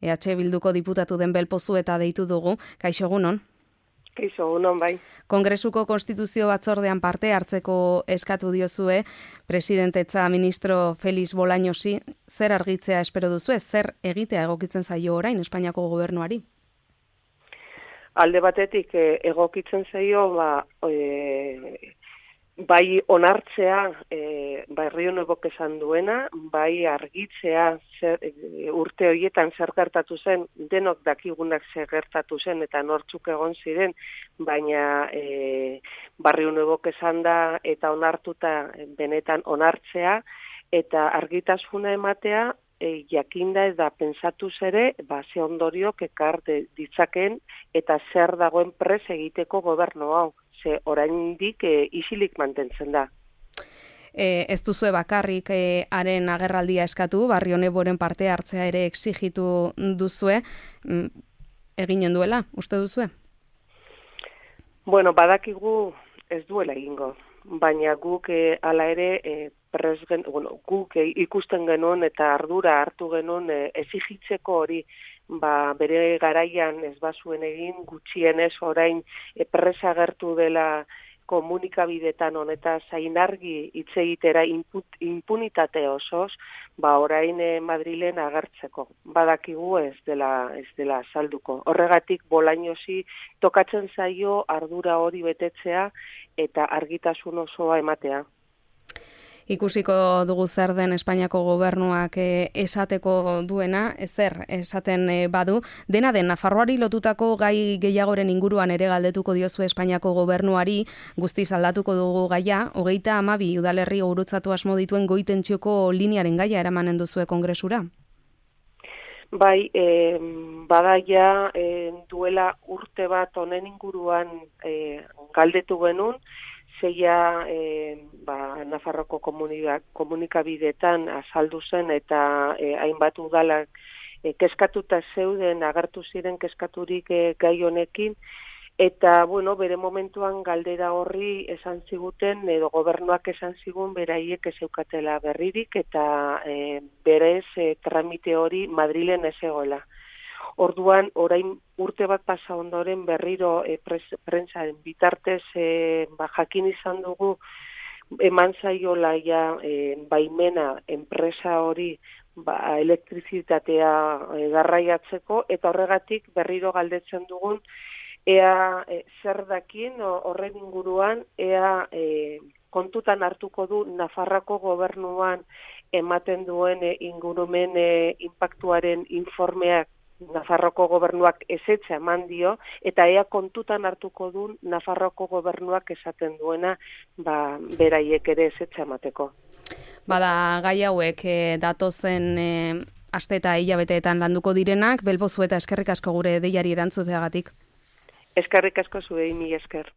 EH Bilduko diputatu den Belpozu eta deitu dugu. Kaixo egunon. Kaixo egunon, bai. Kongresuko Konstituzio Batzordean parte hartzeko eskatu diozue presidentetza ministro Felix Bolañosi. Zer argitzea espero duzue? Zer egitea egokitzen zaio orain Espainiako gobernuari? Alde batetik egokitzen zaio bai onartzea Barrio Nuevok esan duena, bai argitzea urte horietan zer gertatu zen, denok dakigunak zer gertatu zen eta nortzuk egon ziren, baina Barrio Nuevok esan da eta onartuta benetan onartzea eta argitasuna ematea jakinda ez da pentsatuz ere, ze ondoriok ekar ditzakeen eta zer dagoen pres egiteko gobernu hau. Ze oraindik isilik mantentzen da. Ez duzue bakarrik haren agerraldia eskatu, Barrio Nuevoren parte hartzea ere exigitu duzue, eginen duela, uste duzue? Bueno, badakigu ez duela egingo, baina guk hala ere guk ikusten genuen eta ardura hartu genuen exigitzeko hori, bere garaian ez bazuen egin, gutxienez orain presa agertu dela komunikabidetan honetaz zainargi hitz egitera impunitate osoz, orain Madrilen agertzeko. Badakigu ez dela salduko. Horregatik Bolañosi tokatzen zaio ardura hori betetzea eta argitasun osoa ematea. Ikusiko dugu zer den Espainiako gobernuak esateko duena, zer esaten badu. Dena den, Nafarroari lotutako gai gehiagoren inguruan ere galdetuko diozu Espainiako gobernuari, guztiz aldatuko dugu gaia, 32 udalerri gurutzatu asmo dituen goi-tentsioko linearen gaia eramanen duzue kongresura? Bai, badaia duela urte bat honen inguruan galdetu genuen, zeia Nafarroko komunikabidetan azaldu zen eta hainbat udalak kezkatuta zeuden, agertu ziren kezkaturik gai honekin, eta bere momentuan galdera horri esan ziguten, edo gobernuak esan zigun beraiek ez zeukatela berririk, eta berez tramite hori Madrilen ez egoela. Orduan, orain urte bat pasa ondoren berriro prentsaren bitartez jakin izan dugu eman zaiola baimena enpresa hori elektrizitatea garraiatzeko eta horregatik berriro galdetzen dugun ea zer dakin horren inguruan ea kontutan hartuko du Nafarroako gobernuan ematen duen ingurumen inpaktuaren informeak Nafarroko gobernuak ezetza eman dio, eta ea kontutan hartuko du Nafarroko gobernuak esaten duena, beraiek ere ezetza emateko. Bada gai hauek datozen aste eta hilabeteetan landuko direnak, Belpozu eta eskerrik asko gure deiari erantzuteagatik. Eskerrik asko zuei, mila esker.